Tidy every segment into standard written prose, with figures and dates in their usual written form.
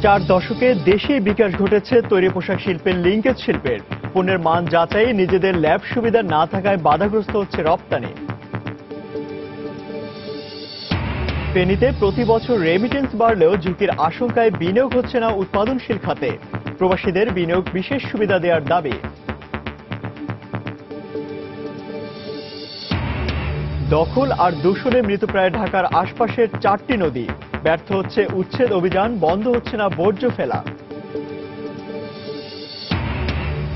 চার দশকে দেশেই বিকাশ ঘটেছে তৈরি পোশাক শিল্পের লিঙ্কেজ শিল্পের। পণ্যের মান যাচাই নিজেদের ল্যাব সুবিধা না থাকায় বাধাগ্রস্ত হচ্ছে রপ্তানি। ফেনীতে প্রতি বছর রেমিটেন্স বাড়লেও ঝুঁকির আশঙ্কায় বিনিয়োগ হচ্ছে না উৎপাদনশীল খাতে। প্রবাসীদের বিনিয়োগ বিশেষ সুবিধা দেওয়ার দাবি। দখল আর দূষণে মৃতপ্রায় ঢাকার আশপাশের 4টি নদী। ব্যর্থ হচ্ছে উচ্ছেদ অভিযান, বন্ধ হচ্ছে না বর্জ্য ফেলা।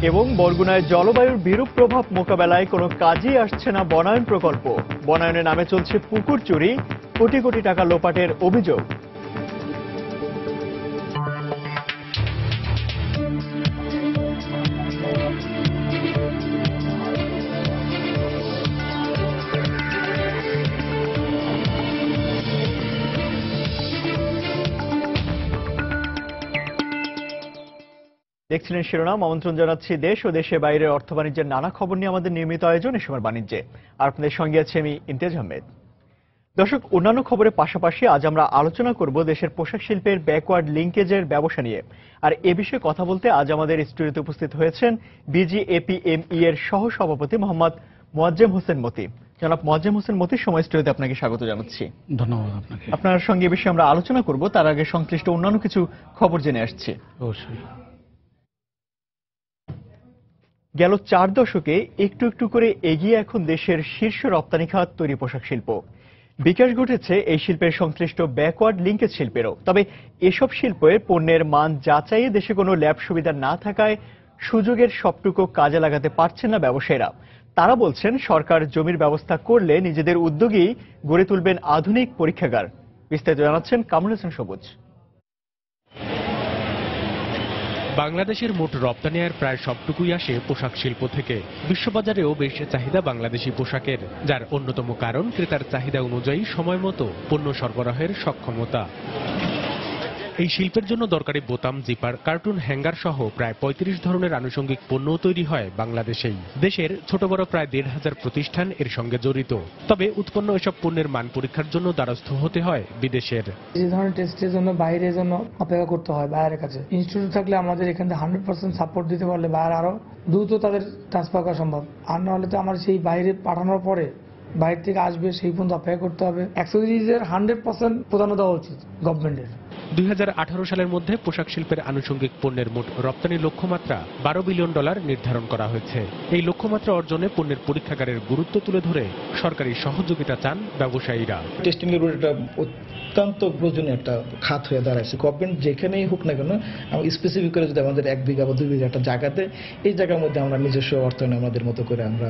এবং বরগুনায় জলবায়ুর বিরূপ প্রভাব মোকাবেলায় কোনো কাজেই আসছে না বনায়ন প্রকল্প। বনায়নের নামে চলছে পুকুর চুরি, কোটি কোটি টাকা লোপাটের অভিযোগ। দেখছিলেন শিরোনাম। আমন্ত্রণ জানাচ্ছি দেশ ও দেশের বাইরের অর্থ বাণিজ্যের নানা খবর নিয়ে আমাদের নিয়মিত আয়োজন এ সময় বাণিজ্যে। আর আপনাদের সঙ্গে আছি আমি ইমতিয়াজ আহমেদ। দর্শক, অন্যান্য খবরের পাশাপাশি আজ আমরা আলোচনা করব দেশের পোশাক শিল্পের ব্যাকওয়ার্ড লিঙ্কেজের ব্যবসা নিয়ে। আর এ বিষয়ে কথা বলতে আজ আমাদের স্টুডিওতে উপস্থিত হয়েছেন বিজিএপিএমই এর সহ সভাপতি মোহাম্মদ মোয়াজ্জেম হোসেন মতি। জনাব মোয়াজ্জেম হোসেন মতি, সময় স্টুডিওতে আপনাকে স্বাগত জানাচ্ছি। ধন্যবাদ আপনাকে। আপনার সঙ্গে এ বিষয়ে আমরা আলোচনা করব, তার আগে সংশ্লিষ্ট অন্যান্য কিছু খবর জেনে আসছি। অবশ্যই। গেল 4 দশকে একটু একটু করে এগিয়ে এখন দেশের শীর্ষ রপ্তানি খাত তৈরি পোশাক শিল্প। বিকাশ ঘটেছে এই শিল্পের সংশ্লিষ্ট ব্যাকওয়ার্ড লিঙ্কেজ শিল্পেরও। তবে এসব শিল্পের পণ্যের মান যাচাইয়ে দেশে কোনো ল্যাব সুবিধা না থাকায় সুযোগের সবটুকু কাজে লাগাতে পারছেন না ব্যবসায়ীরা। তারা বলছেন সরকার জমির ব্যবস্থা করলে নিজেদের উদ্যোগেই গড়ে তুলবেন আধুনিক পরীক্ষাগার। বিস্তারিত জানাচ্ছেন কামরুল হাসান সবুজ। বাংলাদেশের মোট রপ্তানি আয়ের প্রায় সবটুকুই আসে পোশাক শিল্প থেকে। বিশ্ববাজারেও বেশ চাহিদা বাংলাদেশি পোশাকের, যার অন্যতম কারণ ক্রেতার চাহিদা অনুযায়ী সময় মতো পণ্য সরবরাহের সক্ষমতা। এই শিল্পের জন্য দরকারি বোতাম, জিপার, কার্টুন, হ্যাঙ্গার সহ প্রায় 35 ধরনের আনুষঙ্গিক পণ্য তৈরি হয় বাংলাদেশেই। দেশের ছোট বড় প্রায় 1,500 প্রতিষ্ঠান এর সঙ্গে জড়িত। তবে উৎপন্ন এসব পণ্যের মান পরীক্ষার জন্য দ্বারস্থ হতে হয় বিদেশের। যে ধরনের টেস্টের জন্য বাইরের জন্য অপেক্ষা করতে হয় বাইরের কাছে। ইনস্টিটিউট থাকলে আমাদের এখান থেকে 100% সাপোর্ট দিতে পারলে বাইরে আরো দ্রুত তাদের ট্রান্সফার করা সম্ভব। আর নাহলে তো আমার সেই বাইরে পাঠানোর পরে বাইরে থেকে আসবে সেই পর্যন্ত অপেক্ষা করতে হবে। অ্যাক্সেসরিজের 100% প্রদান দেওয়া উচিত গভর্নমেন্টের। 2018 সালের মধ্যে পোশাক শিল্পের আনুষঙ্গিক পণ্যের মোট রপ্তানি লক্ষ্যমাত্রা $12 বিলিয়ন নির্ধারণ করা হয়েছে। এই লক্ষ্যমাত্রা অর্জনে পণ্যের পরীক্ষাগারের গুরুত্ব তুলে ধরে সরকারি সহযোগিতা চান ব্যবসায়ীরা। টেস্টিং এর একটা অত্যন্ত প্রয়োজনীয় একটা খাত হয়ে দাঁড়াইছে। গভর্নমেন্ট যেখানেই হোক না কেন, আমরা স্পেসিফিক করে যদি আমাদের 1 বিঘা বা 2 বিঘা একটা জায়গাতে, এই জায়গার মধ্যে আমরা নিজস্ব অর্থায়নে আমাদের মতো করে আমরা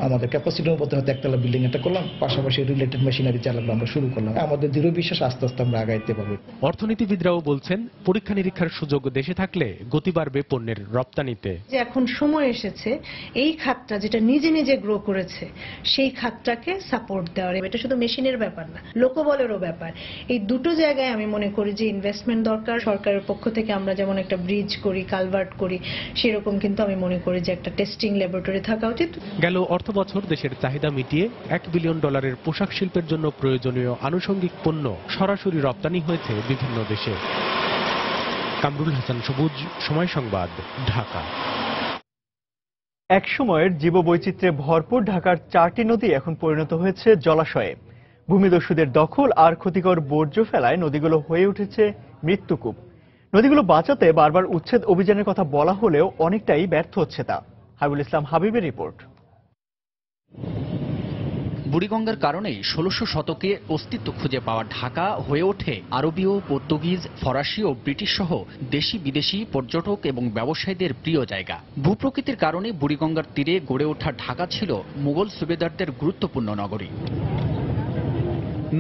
আমাদের ক্যাপাসিটির মধ্যে হয়তো একতলা বিল্ডিং একটা করলাম, পাশাপাশি রিলেটেড মেশিনারি চালানো আমরা শুরু করলাম। আমাদের দৃঢ় বিশ্বাস আস্তে আস্তে আমরা আগাইতে পারবো। অর্থনীতিবিদরাও বলছেন পরীক্ষা নিরীক্ষার সুযোগ দেশে থাকলে গতি বাড়বে পণ্যের রপ্তানিতে। যে এখন সময় এসেছে এই খাতটা যেটা নিজে নিজে গ্রো করেছে সেই খাতটাকে সাপোর্ট দেওয়ার। এটা শুধু মেশিনের ব্যাপার না, লোকবলেরও ব্যাপার। এই দুটো জায়গায় আমি মনে করি যে ইনভেস্টমেন্ট দরকার। সরকারের পক্ষ থেকে আমরা যেমন একটা ব্রিজ করি, কালভার্ট করি, সেরকম কিন্তু আমি মনে করি যে একটা টেস্টিং ল্যাবরেটরি থাকা উচিত। গেল অর্থ বছর দেশের চাহিদা মিটিয়ে $1 বিলিয়ন পোশাক শিল্পের জন্য প্রয়োজনীয় আনুষঙ্গিক পণ্য সরাসরি রপ্তানি হয়েছে বিভিন্ন দেশে। কামরুল হাসান সবুজ, সময় সংবাদ, ঢাকা। এক সময়ের জীববৈচিত্র্যে ভরপুর ঢাকার 4টি নদী এখন পরিণত হয়েছে জলাশয়ে। ভূমিদস্যুদের দখল আর ক্ষতিকর বর্জ্য ফেলায় নদীগুলো হয়ে উঠেছে মৃত্যুকূপ। নদীগুলো বাঁচাতে বারবার উচ্ছেদ অভিযানের কথা বলা হলেও অনেকটাই ব্যর্থ হচ্ছে তা। হাবিবুল ইসলাম হাবিবের রিপোর্ট। বুড়িগঙ্গার কারণেই 1600 শতকে অস্তিত্ব খুঁজে পাওয়া ঢাকা হয়ে ওঠে আরবীয়, পর্তুগিজ, ফরাসি ও ব্রিটিশ সহ দেশি বিদেশি পর্যটক এবং ব্যবসায়ীদের প্রিয় জায়গা। ভূপ্রকৃতির কারণে বুড়িগঙ্গার তীরে গড়ে ওঠা ঢাকা ছিল মুঘল সুবেদারদের গুরুত্বপূর্ণ নগরী।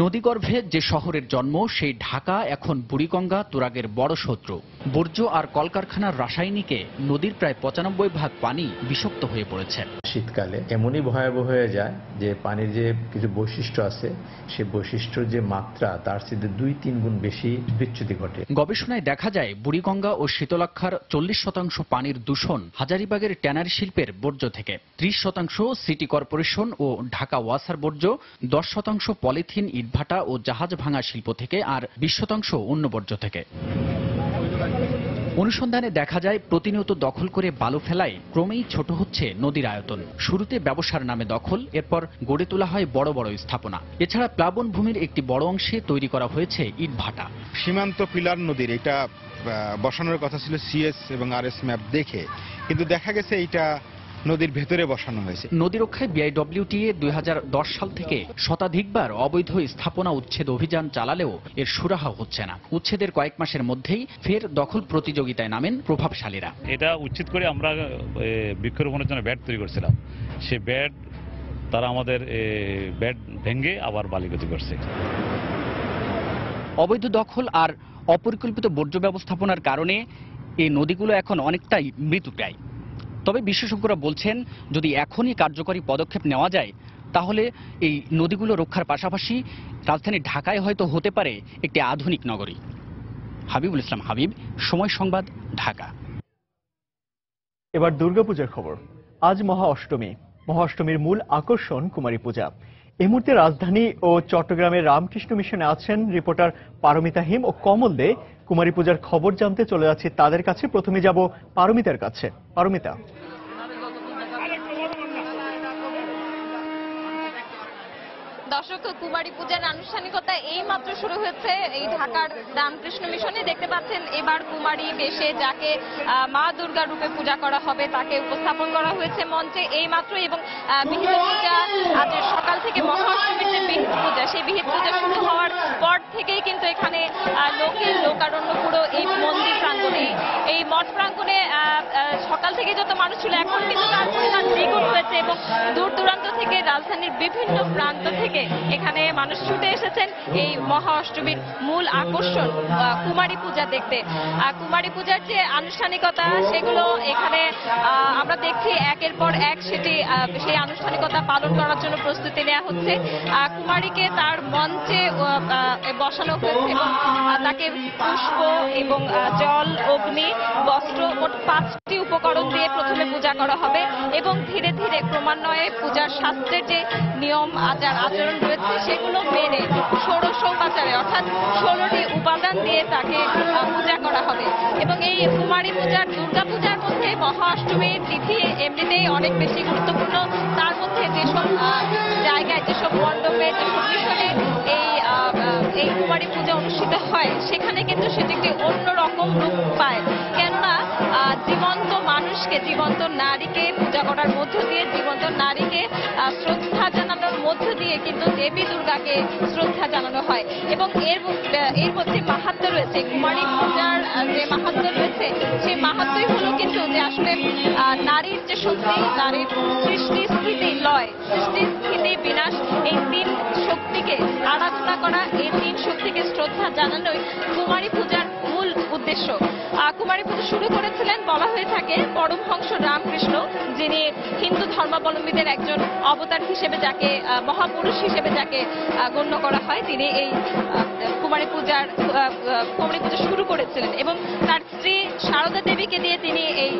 নদীগর্ভে যে শহরের জন্ম, সেই ঢাকা এখন বুড়িগঙ্গা তুরাগের বড় শত্রু। বর্জ্য আর কলকারখানার রাসায়নিকে নদীর প্রায় 95% পানি বিষাক্ত হয়ে পড়েছে। শীতকালে এমনই ভয়াবহ হয়ে যায় যে পানির যে কিছু বৈশিষ্ট্য আছে, সেই বৈশিষ্ট্যর যে মাত্রা তার চেয়ে 2-3 গুণ বেশি বিচ্যুতি ঘটে। গবেষণায় দেখা যায় বুড়িগঙ্গা ও শীতলক্ষার 40% পানির দূষণ হাজারীবাগের ট্যানারি শিল্পের বর্জ্য থেকে, 30% সিটি কর্পোরেশন ও ঢাকা ওয়াসার বর্জ্য, 10% পলিথিন ইটভাটা ও জাহাজ ভাঙা শিল্প থেকে আর ২০ শতাংশ অন্য বর্জ্য থেকে। অনুসন্ধানে দেখা যায় প্রতিনিয়ত দখল করে বালু ফেলায় ক্রমেই ছোট হচ্ছে নদীর আয়তন। শুরুতে ব্যবসার নামে দখল, এরপর গড়ে তোলা হয় বড় বড় স্থাপনা। এছাড়া প্লাবন ভূমির একটি বড় অংশে তৈরি করা হয়েছে ইটভাটা। সীমান্ত পিলার নদীর এটা বসানোর কথা ছিল সিএস এবং আরএস ম্যাপ দেখে, কিন্তু দেখা গেছে এটা নদীর ভেতরে বসানো হয়েছে। নদী রক্ষায় বিআইডব্লিউটিএ ২০১০ সাল থেকে শতাধিকবার অবৈধ স্থাপনা উচ্ছেদ অভিযান চালালেও এর সুরাহা হচ্ছে না। উচ্ছেদের কয়েক মাসের মধ্যেই ফের দখল প্রতিযোগিতায় নামেন প্রভাবশালীরা। এটা উচ্ছেদ করে আমরা বৃক্ষরোপণের জন্য ব্যাট তৈরি করছিলাম, সে ব্যাট তারা আমাদের ব্যাট ভেঙে আবার বালিগতি করছে। অবৈধ দখল আর অপরিকল্পিত বর্জ্য ব্যবস্থাপনার কারণে এই নদীগুলো এখন অনেকটাই মৃতপ্রায়। তবে বিশেষজ্ঞরা বলছেন, যদি এখনই কার্যকরী পদক্ষেপ নেওয়া যায় তাহলে এই নদীগুলো রক্ষার পাশাপাশি রাজধানী ঢাকায় হয়তো হতে পারে একটি আধুনিক নগরী। হাবিবুল ইসলাম হাবিব, সময় সংবাদ, ঢাকা। এবার দুর্গাপূজার খবর। আজ মহা অষ্টমী। মহা অষ্টমীর মূল আকর্ষণ কুমারী পূজা। এই মুহূর্তে রাজধানী ও চট্টগ্রামের রামকৃষ্ণ মিশনে আছেন রিপোর্টার পারমিতা হিম ও কমল দে। কুমারী পূজার খবর জানতে চলে যাচ্ছি তাদের কাছে। প্রথমে যাব পারমিতার কাছে। পারমিতা, দর্শক, কুমারী পূজার আনুষ্ঠানিকতা এই মাত্র শুরু হয়েছে এই ঢাকার রামকৃষ্ণ মিশনে। দেখতে পাচ্ছেন এবার কুমারী বেশে যাকে মা দুর্গা রূপে পূজা করা হবে তাকে উপস্থাপন করা হয়েছে মঞ্চে এই মাত্র। এবং বিহিত পূজা আজ সকাল থেকে মহা অষ্টমীর যে বিহিত পূজা, সেই বিহিত পূজা শুরু হওয়ার পর থেকেই কিন্তু এখানে লোকের লোকারণ্য পুরো এই মন্দির প্রাঙ্গণে, এই মঠ প্রাঙ্গণে সকাল থেকে যত মানুষ ছিল এখন কিন্তু তার পরিমাণ দ্বিগুণ হয়েছে এবং দূর দূরান্ত থেকে রাজধানীর বিভিন্ন প্রান্ত থেকে এখানে মানুষ ছুটে এসেছেন এই মহা অষ্টমীর মূল আকর্ষণ কুমারী পূজা দেখতে। কুমারী পূজার যে আনুষ্ঠানিকতা সেগুলো এখানে আমরা দেখছি একের পর এক সেটি সেই আনুষ্ঠানিকতা পালন করার জন্য প্রস্তুতি নেওয়া হচ্ছে। কুমারীকে তার মঞ্চে বসানো হয়েছে এবং তাকে পুষ্প এবং জল, অগ্নি, বস্ত্র, মোট ৫টি উপকরণ দিয়ে প্রথমে পূজা করা হবে এবং ধীরে ধীরে ক্রমান্বয়ে পূজার শাস্ত্রের যে নিয়ম আচরণ রয়েছে সেগুলো মেনে ষোড়শোপাচারে অর্থাৎ ১৬টি উপাদান দিয়ে তাকে পূজা করা হবে। এবং এই কুমারী পূজার, দুর্গা পূজার মধ্যে মহা অষ্টমীর তিথি এমনিতেই অনেক বেশি গুরুত্বপূর্ণ। তার মধ্যে যেসব জায়গায়, যেসব মণ্ডপে, যেসব মিশনে এই কুমারী পূজা অনুষ্ঠিত হয় সেখানে কিন্তু সেটি একটি অন্যরকম রূপ পায়। কেননা জীবন্ত মানুষকে, জীবন্ত নারীকে পূজা করার মধ্য দিয়ে, জীবন্ত নারীকে শ্রদ্ধা জানানোর মধ্য দিয়ে কিন্তু দেবী দুর্গাকে শ্রদ্ধা জানানো হয়। এবং এর মধ্যে মাহাত্ম্য রয়েছে, কুমারী পূজার যে মাহাত্ম্য রয়েছে সেই মাহাত্ম্যই হলো কিন্তু যে আসলে নারীর যে শক্তি, নারীর সৃষ্টি, স্থিতি, লয়, সৃষ্টি, স্থিতি, বিনাশ, এই ৩ শক্তিকে আরাধনা করা, এই ৩ শক্তিকে শ্রদ্ধা জানানোই কুমারী পূজার মূল উদ্দেশ্য। কুমারী পুজো শুরু করেছিলেন বলা হয়ে থাকে পরমহংস রামকৃষ্ণ, যিনি হিন্দু ধর্মাবলম্বীদের একজন অবতার হিসেবে, যাকে মহাপুরুষ হিসেবে যাকে গণ্য করা হয়, তিনি এই কুমারী পূজা শুরু করেছিলেন এবং তার স্ত্রী সারদা দেবীকে দিয়ে তিনি এই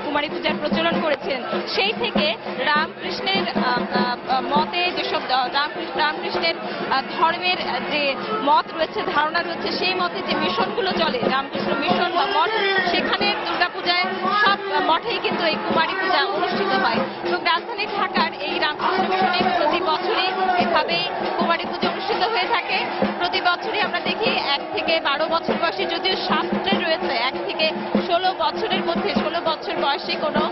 কুমারী পূজার প্রচলন করেছিলেন। সেই থেকে রামকৃষ্ণের মতে যেসব রামকৃষ্ণের ধর্মের যে মত রয়েছে, ধারণা রয়েছে, সেই মতে যে মিশনগুলো চলে, রামকৃষ্ণ মিশন বা মঠ, সেখানে দুর্গাপূজায় সব মঠেই কিন্তু এই কুমারী পূজা অনুষ্ঠিত হয়। এবং রাজধানী ঢাকার এই রামকৃষ্ণ মিশনে প্রতি বছরই এভাবেই কুমারী পূজা অনুষ্ঠিত হয়ে থাকে। প্রতি বছরই আমরা দেখি ১ থেকে ১২ বছর বয়সী, যদিও শাস্ত্রে রয়েছে ১ থেকে ১৬ বছরের মধ্যে, ১৬ বছর বয়সী কোনো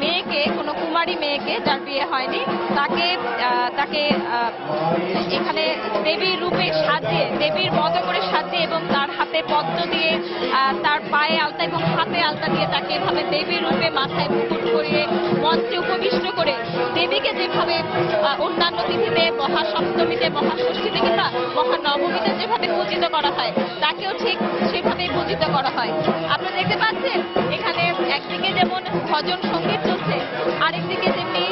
মেয়েকে, কোনো কুমারী মেয়েকে যার বিয়ে হয়নি, তাকে এখানে দেবীর রূপে সাজিয়ে, দেবীর মতো করে সাজিয়ে এবং তার হাতে পদ্ম দিয়ে, তার পায়ে আলতা এবং হাতে আলতা দিয়ে তাকে এভাবে দেবীর রূপে মাথায় মুকুট করিয়ে মঞ্চে উপবিষ্ট করে দেবীকে যেভাবে অন্যান্য তিথিতে, মহাসপ্তমীতে, মহাষষ্ঠীতে কিংবা মহানবমীতে যেভাবে পূজিত করা হয়, তাকেও ঠিক সেভাবে পূজিত করা হয়। আপনারা দেখতে পাচ্ছেন এখানে একদিকে যেমন ভজন সঙ্গীত চলছে, আরেকদিকে যেমনি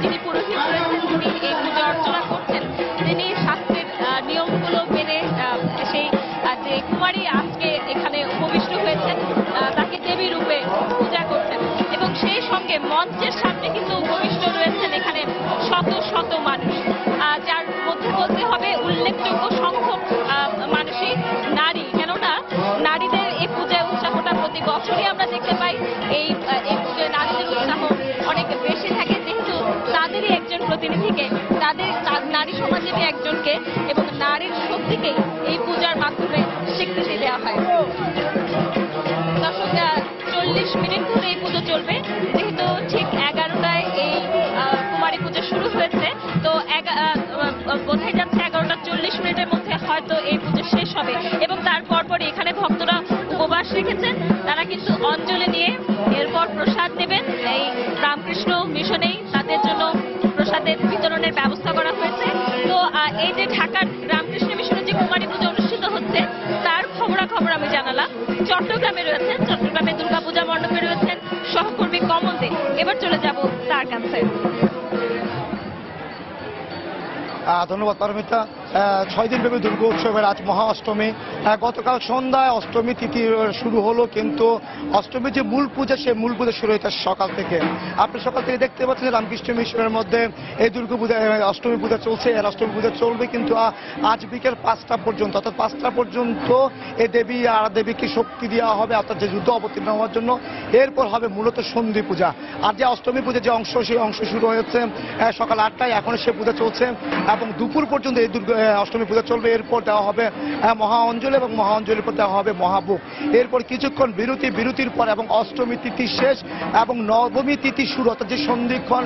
যিনি পুরোহিত রয়েছেন তিনি এই পূজা অর্চনা করছেন, তিনি শাস্ত্রের নিয়মগুলো মেনে সেই যে কুমারী আজকে এখানে উপবিষ্ট হয়েছেন তাকে দেবী রূপে পূজা করছেন। এবং সেই সঙ্গে মঞ্চের সামনে কিন্তু উপবিষ্ট রয়েছেন এখানে শত শত মানুষ, যার মধ্যে বলতে হয় হবে উল্লেখযোগ্য সংখ্যক মানুষই নারী, কেননা নারীদের এই পূজায় উৎসাহটা প্রতি বছরই আমরা দেখতে পাই। এই পুজোয় নারীদের উৎসাহ অনেক বেশি থাকে, যেহেতু তাদেরই একজন প্রতিনিধিকে, তাদের নারী সমাজেরই একজনকে এবং নারীর শক্তিকেই এই পূজার মাধ্যমে স্বীকৃতি দেওয়া হয়। দর্শক, 40 মিনিট ধরে এই পুজো চলবে, যেহেতু ঠিক 11টায় এই কুমারী পুজো শুরু হয়েছে, তো বোঝাই যাচ্ছে 11টা 40 মিনিটের মধ্যে হয়তো এই পুজো শেষ হবে এবং তারপর এখানে ভক্তরা উপবাস রেখেছেন, তারা কিন্তু অঞ্জলি নিয়ে এরপর প্রসাদ নেবেন। এই রামকৃষ্ণ মিশনেই তাদের জন্য প্রসাদের বিতরণের ব্যবস্থা করা হয়েছে। তো এই যে ঢাকার রামকৃষ্ণ মিশনে যে কুমারী পুজো অনুষ্ঠিত হচ্ছে তার খবরাখবর আমি জানালাম। চট্টগ্রামে রয়েছেন, চট্টগ্রামে দুর্গাপূজা মণ্ডপে রয়েছেন সহকর্মী কমল দে। এবার চলে যাব তার কাছে। ধন্যবাদ পারমিতা। 6 দিনব্যাপী দুর্গা উৎসবের আজ মহা অষ্টমী। গতকাল সন্ধ্যায় অষ্টমী তিথি শুরু হলো, কিন্তু অষ্টমীর যে মূল পূজা, সেই মূল পূজা শুরু হয়েছে সকাল থেকে। আপনি সকাল থেকে দেখতে পাচ্ছেন রামকৃষ্ণ মিশনের মধ্যে এই দুর্গা পূজা, অষ্টমী পূজা চলছে। এর অষ্টমী পূজা চলবে কিন্তু আজ বিকেল 5টা পর্যন্ত, অর্থাৎ 5টা পর্যন্ত এই দেবী আর দেবীকে শক্তি দেওয়া হবে, অর্থাৎ যে যুদ্ধ অবতীর্ণ হওয়ার জন্য। এরপর হবে মূলত সন্ধি পূজা। আর যে অষ্টমী পূজা যে অংশ, সেই অংশ শুরু হয়েছে সকাল 8টায়, এখনো সে পূজা চলছে এবং দুপুর পর্যন্ত এই অষ্টমী পূজা চলবে। এরপর দেওয়া হবে মহা অঞ্জলি এবং মহা অঞ্জলির পর দেওয়া হবে মহাভোগ। এরপর কিছুক্ষণ বিরতির পর এবং অষ্টমী তিথি শেষ এবং নবমী তিথি শুরু, অর্থাৎ যে সন্ধিক্ষণ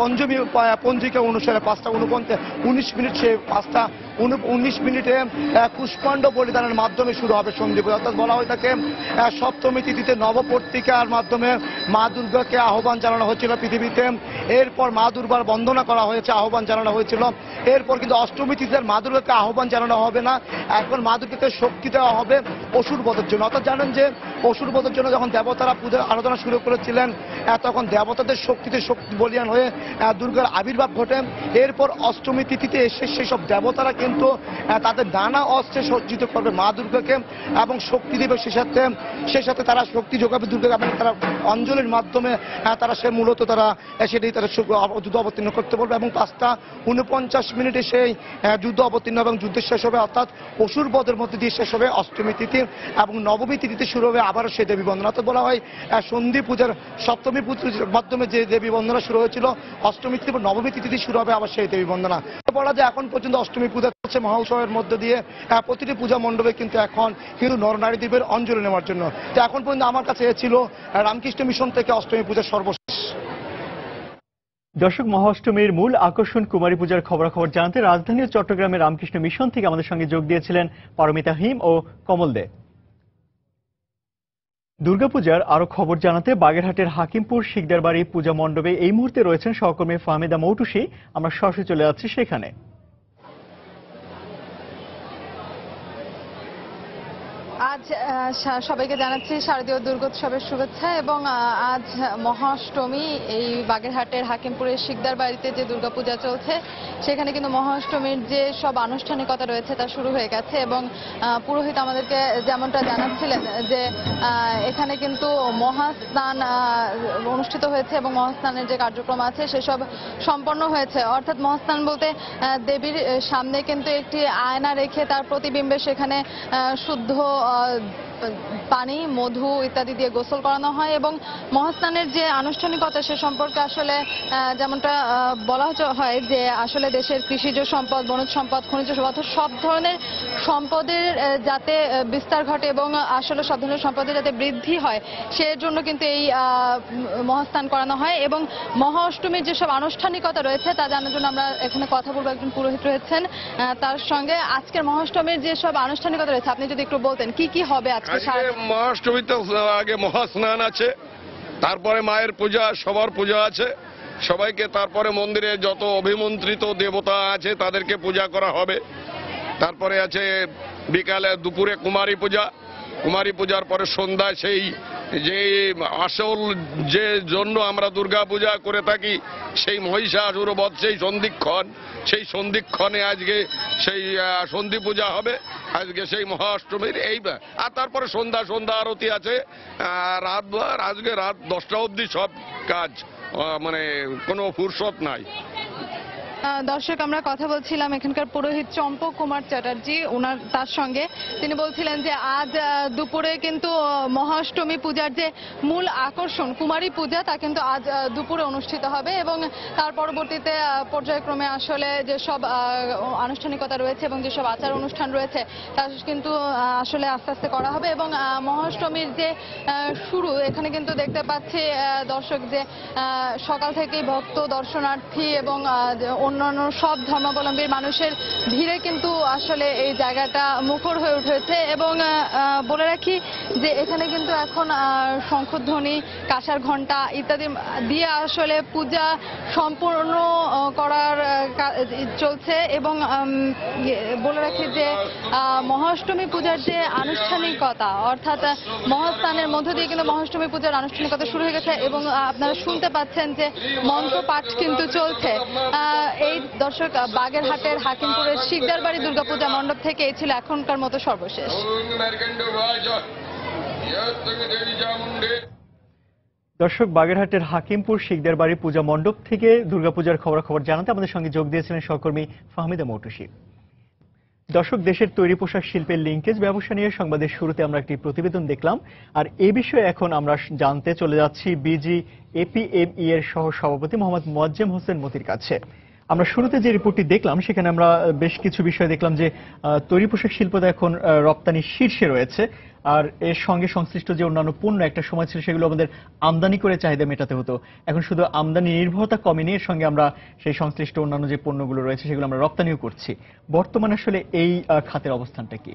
পঞ্চমী পঞ্জিকা অনুসারে 5:19 মিনিট, সে 5:19 মিনিটে পুষ্পাণ্ড বলিদানের মাধ্যমে শুরু হবে সন্ধি পূজা। অর্থাৎ বলা হয়ে থাকে সপ্তমী তিথিতে নবপত্রিকার মাধ্যমে মা দুর্গাকে আহ্বান জানানো হয়েছিল পৃথিবীতে। এরপর মা দুর্গার বন্দনা করা হয়েছে, আহ্বান জানানো হয়েছিল। এরপর কিন্তু অষ্টমী তিথিতে মা দুর্গাকে আহ্বান জানানো হবে না, এখন মা দুর্গাকে শক্তি দেওয়া হবে অসুর বধের জন্য। অর্থাৎ জানেন যে অসুর বধের জন্য যখন দেবতারা পূজা আরাধনা শুরু করেছিলেন, তখন দেবতাদের শক্তিতে শক্তি বলিয়ান হয়ে দুর্গার আবির্ভাব ঘটে। এরপর অষ্টমী তিথিতে এসে সেসব দেবতারা কিন্তু তাদের নানা অস্ত্রে সজ্জিত করবে মা দুর্গাকে এবং শক্তি দেবে। সে সাথে তারা শক্তি যোগাবে দুর্গাকে এবং তারা অঞ্জলির মাধ্যমে তারা মূলত সেটাই তারা যুদ্ধ অবতীর্ণ করতে বলবে এবং 5:49 মিনিটে সেই যুদ্ধ অবতীর্ণ এবং যুদ্ধের শেষ হবে, অর্থাৎ অসুর বধের মধ্যে দিয়ে শেষ হবে অষ্টমী তিথি এবং নবমী তিথিতে শুরু হবে আবারও সেই দেবী বন্দনা। তো বলা হয় সন্ধি পূজার সপ্তমী পূজার মাধ্যমে যে দেবী বন্দনা শুরু হয়েছিল, অষ্টমী তিথি বা নবমী তিথিতে শুরু হবে আবার সেই দেবী বন্দনা। বলা যায় এখন পর্যন্ত অষ্টমী পূজা চলছে মহা উৎসবের মধ্যে দিয়ে। প্রতিটি পূজা মণ্ডপে কিন্তু এখন হিন্দু নরনারীদেবের অঞ্জলি নেওয়ার জন্য। তো এখন পর্যন্ত আমার কাছে ছিল রামকৃষ্ণ মিশন থেকে অষ্টমী পূজার সর্বশেষ। দর্শক, মহাষ্টমীর মূল আকর্ষণ কুমারী পূজার খবরাখবর জানাতে রাজধানী ও চট্টগ্রামের রামকৃষ্ণ মিশন থেকে আমাদের সঙ্গে যোগ দিয়েছিলেন পারমিতা হিম ও কমল দে। দুর্গাপূজার আরো খবর জানাতে বাগেরহাটের হাকিমপুর শিকদারবাড়ি পূজা মণ্ডপে এই মুহূর্তে রয়েছেন সহকর্মী ফাহমিদা মৌটুসী। আমরা সরাসরি চলে যাচ্ছি সেখানে। আজ সবাইকে জানাচ্ছি শারদীয় দুর্গোৎসবের শুভেচ্ছা এবং আজ মহাষ্টমী। এই বাগেরহাটের হাকিমপুরের শিকদার বাড়িতে যে দুর্গাপূজা চলছে সেখানে কিন্তু মহাষ্টমীর যে সব আনুষ্ঠানিকতা রয়েছে তা শুরু হয়ে গেছে এবং পুরোহিত আমাদেরকে যেমনটা জানাচ্ছিলেন যে এখানে কিন্তু মহাস্নান অনুষ্ঠিত হয়েছে এবং মহাস্নানের যে কার্যক্রম আছে সেসব সম্পন্ন হয়েছে। অর্থাৎ মহাস্নান বলতে দেবীর সামনে কিন্তু একটি আয়না রেখে তার প্রতিবিম্বে সেখানে শুদ্ধ পানি, মধু ইত্যাদি দিয়ে গোসল করানো হয় এবং মহাস্নানের যে আনুষ্ঠানিকতা সে সম্পর্কে আসলে যেমনটা বলা হয় যে আসলে দেশের কৃষিজ সম্পদ, বনজ সম্পদ, খনিজ সম্পদ, সব ধরনের সম্পদের যাতে বিস্তার ঘটে এবং আসলে সব ধরনের সম্পদের যাতে বৃদ্ধি হয় সেই জন্য কিন্তু এই মহাস্নান করানো হয় এবং মহা অষ্টমীর যেসব আনুষ্ঠানিকতা রয়েছে তা জানার জন্য আমরা এখানে কথা বলবো। একজন পুরোহিত রয়েছেন তার সঙ্গে। আজকের মহাষ্টমীর যেসব আনুষ্ঠানিকতা রয়েছে আপনি যদি একটু বলতেন কি কি হবে আজকে? মহাষ্টমীতে আগে মহাস্নান আছে, তারপরে মায়ের পূজা, সবার পূজা আছে সবাইকে, তারপরে মন্দিরে যত অভিমন্ত্রিত দেবতা আছে তাদেরকে পূজা করা হবে। তারপরে আছে বিকালে দুপুরে কুমারী পূজা, কুমারী পূজার পরে সন্ধ্যায় সেই যে আসল যে জন্য আমরা দুর্গা পূজা করে থাকি সেই মহিষাসুর বধ, সেই সন্ধিক্ষণ, সেই সন্ধিক্ষণে আজকে সেই সন্ধি পূজা হবে আজকে সেই মহাষ্টমীর। এই আর তারপরে সন্ধ্যা আরতি আছে আজকে রাত 10টা অবধি সব কাজ, মানে কোনো ফুরসত নাই। দর্শক, আমরা কথা বলছিলাম এখানকার পুরোহিত চম্পক কুমার চ্যাটার্জি তার সঙ্গে। তিনি বলছিলেন যে আজ দুপুরে কিন্তু মহাষ্টমী পূজার যে মূল আকর্ষণ কুমারী পূজা তা কিন্তু আজ দুপুরে অনুষ্ঠিত হবে এবং তার পরবর্তীতে পর্যায়ক্রমে আসলে যেসব আনুষ্ঠানিকতা রয়েছে এবং যেসব আচার অনুষ্ঠান রয়েছে তা কিন্তু আসলে আস্তে আস্তে করা হবে এবং মহাষ্টমীর যে শুরু এখানে কিন্তু দেখতে পাচ্ছি দর্শক যে সকাল থেকেই ভক্ত দর্শনার্থী এবং অন্যান্য সব ধর্মাবলম্বীর মানুষের ভিড়ে কিন্তু আসলে এই জায়গাটা মুখর হয়ে উঠেছে এবং বলে রাখি যে এখানে কিন্তু এখন শঙ্খধ্বনি কাঁসার ঘণ্টা ইত্যাদি দিয়ে আসলে পূজা সম্পূর্ণ করার চলছে এবং বলে রাখি যে মহাষ্টমী পূজার যে আনুষ্ঠানিকতা অর্থাৎ মহাস্থানের মধ্য দিয়ে কিন্তু মহাষ্টমী পূজার আনুষ্ঠানিকতা শুরু হয়ে গেছে এবং আপনারা শুনতে পাচ্ছেন যে মন্ত্রপাঠ কিন্তু চলছে। এই দর্শক, বাগেরহাটের হাকিমপুরের শিকদার বাড়ি দুর্গাপূজা মণ্ডপ থেকে এই ছিল এখনকার মতো সর্বশেষ। দর্শক, বাগেরহাটের হাকিমপুর শিকদার বাড়ি পূজা মণ্ডপ থেকে দুর্গাপূজার খবরাখবর জানাতে আমাদের সঙ্গে যোগ দিয়েছিলেন সহকর্মী ফাহমিদা মৌটুসী। দর্শক, দেশের তৈরি পোশাক শিল্পের লিঙ্কেজ ব্যবসা নিয়ে সংবাদের শুরুতে আমরা একটি প্রতিবেদন দেখলাম, আর এই বিষয়ে এখন আমরা জানতে চলে যাচ্ছি BGAPME এর সহ সভাপতি মোহাম্মদ মোয়াজ্জেম হোসেন মতির কাছে। আমরা শুরুতে যে রিপোর্টটি দেখলাম সেখানে আমরা বেশ কিছু বিষয় দেখলাম যে তৈরি পোশাক শিল্পটা এখন রপ্তানির শীর্ষে রয়েছে, আর এর সঙ্গে সংশ্লিষ্ট যে অন্যান্য পণ্য একটা সময় ছিল সেগুলো আমাদের আমদানি করে চাহিদা মেটাতে হতো, এখন শুধু আমদানি নির্ভরতা কমেনি, এর সঙ্গে আমরা সেই সংশ্লিষ্ট অন্যান্য যে পণ্যগুলো রয়েছে সেগুলো আমরা রপ্তানিও করছি। বর্তমানে আসলে এই খাতের অবস্থানটা কি?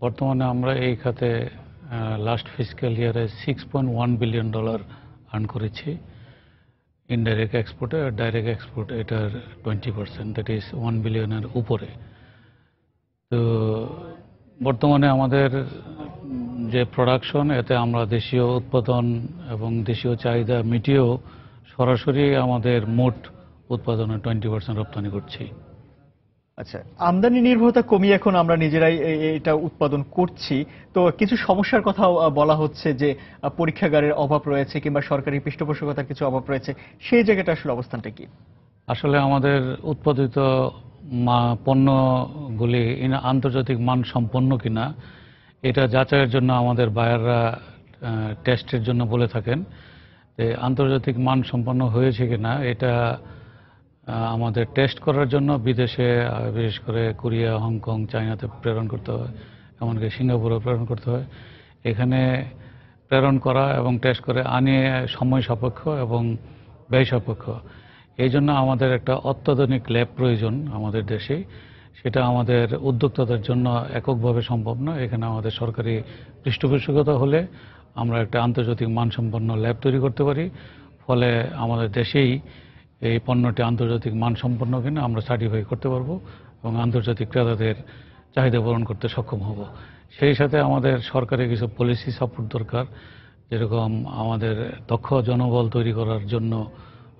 বর্তমানে আমরা এই খাতে লাস্ট ফিসক্যাল ইয়ারে $6.1 বিলিয়ন আর্ন করেছি। ইনডাইরেক্ট এক্সপোর্টে আর ডাইরেক্ট এক্সপোর্ট এটার 20%, দ্যাট ইজ 1 বিলিয়নের উপরে। তো বর্তমানে আমাদের যে প্রোডাকশন এতে আমরা দেশীয় উৎপাদন এবং দেশীয় চাহিদা মিটিয়েও সরাসরি আমাদের মোট উৎপাদনের 20% রপ্তানি করছি। আচ্ছা, আমদানি নির্ভরতা কমিয়ে এখন আমরা নিজেরাই এটা উৎপাদন করছি, তো কিছু সমস্যার কথা বলা হচ্ছে যে পরীক্ষাগারের অভাব রয়েছে কিংবা সরকারি পৃষ্ঠপোষকতার কিছু অভাব রয়েছে, সেই জায়গাটা আসলে অবস্থানটা কি? আসলে আমাদের উৎপাদিত পণ্যগুলি আন্তর্জাতিক মান সম্পন্ন কিনা এটা যাচাইয়ের জন্য আমাদের বায়াররা টেস্টের জন্য বলে থাকেন যে আন্তর্জাতিক মান সম্পন্ন হয়েছে কিনা এটা আমাদের টেস্ট করার জন্য বিদেশে বিশেষ করে কোরিয়া, হংকং, চায়নাতে প্রেরণ করতে হয়, এমনকি সিঙ্গাপুরে প্রেরণ করতে হয়। এখানে প্রেরণ করা এবং টেস্ট করে আনিয়ে সময় সাপেক্ষ এবং ব্যয় সাপেক্ষ। এই জন্য আমাদের একটা অত্যাধুনিক ল্যাব প্রয়োজন আমাদের দেশে, সেটা আমাদের উদ্যোক্তাদের জন্য এককভাবে সম্ভব না। এখানে আমাদের সরকারি পৃষ্ঠপোষকতা হলে আমরা একটা আন্তর্জাতিক মানসম্পন্ন ল্যাব তৈরি করতে পারি, ফলে আমাদের দেশেই এই পণ্যটি আন্তর্জাতিক মানসম্পন্ন কিনা আমরা সার্টিফাই করতে পারবো এবং আন্তর্জাতিক ক্রেতাদের চাহিদা পূরণ করতে সক্ষম হব। সেই সাথে আমাদের সরকারি কিছু পলিসি সাপোর্ট দরকার, যেরকম আমাদের দক্ষ জনবল তৈরি করার জন্য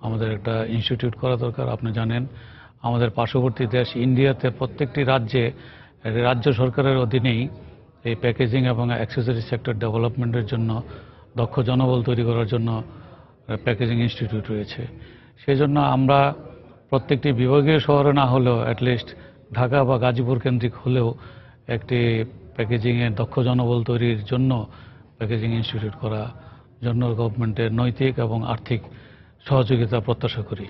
আমাদের একটা ইনস্টিটিউট করা দরকার। আপনি জানেন আমাদের পার্শ্ববর্তী দেশ ইন্ডিয়াতে প্রত্যেকটি রাজ্য সরকারের অধীনেই এই প্যাকেজিং এবং অ্যাক্সেসরি সেক্টর ডেভেলপমেন্টের জন্য দক্ষ জনবল তৈরি করার জন্য প্যাকেজিং ইনস্টিটিউট রয়েছে। সেই জন্য আমরা প্রত্যেকটি বিভাগীয় শহরে না হলেও অ্যাটলিস্ট ঢাকা বা গাজীপুর কেন্দ্রিক হলেও একটি প্যাকেজিংয়ের দক্ষ জনবল তৈরির জন্য প্যাকেজিং ইনস্টিটিউট করা জন্য গভর্নমেন্টের নৈতিক এবং আর্থিক সহযোগিতা প্রত্যাশা করি।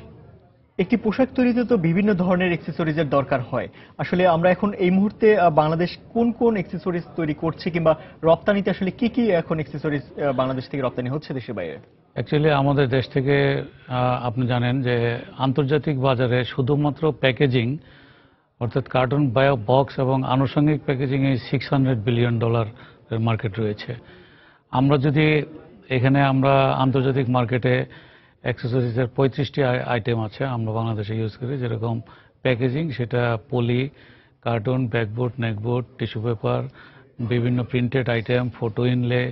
একটি পোশাক তৈরিতে তো বিভিন্ন ধরনের অ্যাক্সেসরিজের দরকার হয়, আসলে আমরা এখন এই মুহূর্তে বাংলাদেশ কোন কোন অ্যাক্সেসরিজ তৈরি করছে কিংবা রপ্তানিতে আসলে কি কি এখন অ্যাক্সেসরিজ বাংলাদেশ থেকে রপ্তানি হচ্ছে দেশের বাইরে? অ্যাকচুয়ালি আমাদের দেশ থেকে আপনি জানেন যে আন্তর্জাতিক বাজারে শুধুমাত্র প্যাকেজিং অর্থাৎ কার্টুন, বক্স এবং আনুষঙ্গিক প্যাকেজিংয়ে $600 বিলিয়ন মার্কেট রয়েছে। আমরা যদি এখানে আমরা আন্তর্জাতিক মার্কেটে অ্যাক্সেসরিজের 35টি আইটেম আছে আমরা বাংলাদেশে ইউজ করি, যেরকম প্যাকেজিং সেটা পলি, কার্টুন, ব্যাকবোর্ড, নেকবোর্ড, টিস্যু পেপার, বিভিন্ন প্রিন্টেড আইটেম, ফটো ইনলে,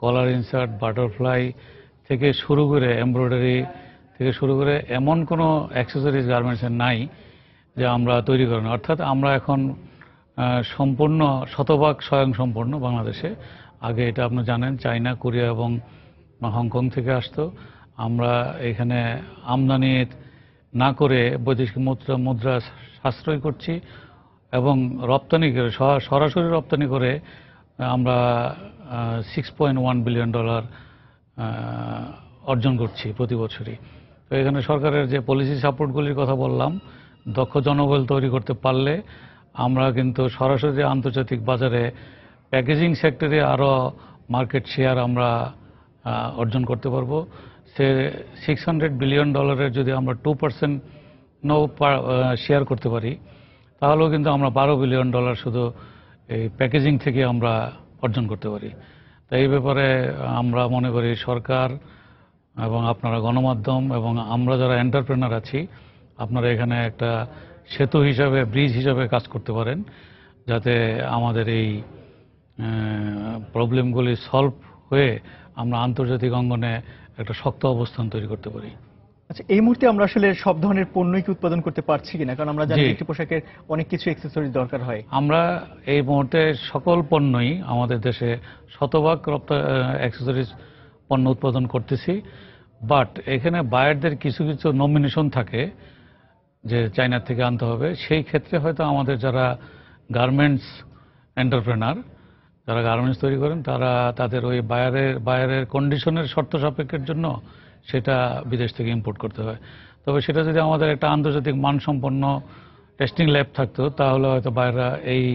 কলার ইনসার্ট, বাটারফ্লাই থেকে শুরু করে এমব্রয়ডারি থেকে শুরু করে এমন কোনো অ্যাক্সেসরিজ গার্মেন্টসের নাই যে আমরা তৈরি করি না। অর্থাৎ আমরা এখন সম্পূর্ণ শতভাগ স্বয়ংসম্পূর্ণ বাংলাদেশে। আগে এটা আপনি জানেন চায়না, কোরিয়া এবং হংকং থেকে আসতো, আমরা এখানে আমদানি না করে বৈদেশিক মুদ্রা সাশ্রয় করছি এবং রপ্তানি করে সরাসরি রপ্তানি করে আমরা $6.1 বিলিয়ন অর্জন করছি প্রতি বছরই। তো এখানে সরকারের যে পলিসি সাপোর্টগুলির কথা বললাম, দক্ষ জনবল তৈরি করতে পারলে আমরা কিন্তু সরাসরি আন্তর্জাতিক বাজারে প্যাকেজিং সেক্টরে আরও মার্কেট শেয়ার আমরা অর্জন করতে পারবো। সে $600 বিলিয়ন যদি আমরা 2% শেয়ার করতে পারি, তাহলেও কিন্তু আমরা $12 বিলিয়ন শুধু এই প্যাকেজিং থেকে আমরা অর্জন করতে পারি। তাই এই ব্যাপারে আমরা মনে করি সরকার এবং আপনারা গণমাধ্যম এবং আমরা যারা এন্টারপ্রেনার আছি, আপনারা এখানে একটা সেতু হিসাবে, ব্রিজ হিসাবে কাজ করতে পারেন, যাতে আমাদের এই প্রবলেমগুলি সলভ হয়ে আমরা আন্তর্জাতিক অঙ্গনে একটা শক্ত অবস্থান তৈরি করতে পারি। আচ্ছা, এই মুহূর্তে আমরা আসলে সব ধরনের পণ্যই কি উৎপাদন করতে পারছি কিনা? কারণ আমরা জানি একটি পোশাকের অনেক কিছু অ্যাকসেসরিজ দরকার হয়। আমরা এই মুহূর্তে সকল পণ্যই আমাদের দেশে শতভাগ অ্যাকসেসরিজ পণ্য উৎপাদন করতেছি। বাট এখানে বায়ারদের কিছু কিছু নমিনেশন থাকে যে চায়না থেকে আনতে হবে। সেই ক্ষেত্রে হয়তো আমাদের যারা গার্মেন্টস এন্টারপ্রেনার, যারা গার্মেন্টস তৈরি করেন, তারা তাদের ওই বায়ারের কন্ডিশনের শর্ত সাপেক্ষের জন্য সেটা বিদেশ থেকে ইম্পোর্ট করতে হয়। তবে সেটা যদি আমাদের একটা আন্তর্জাতিক মানসম্পন্ন টেস্টিং ল্যাব থাকতো, তাহলে হয়তো বায়াররা এই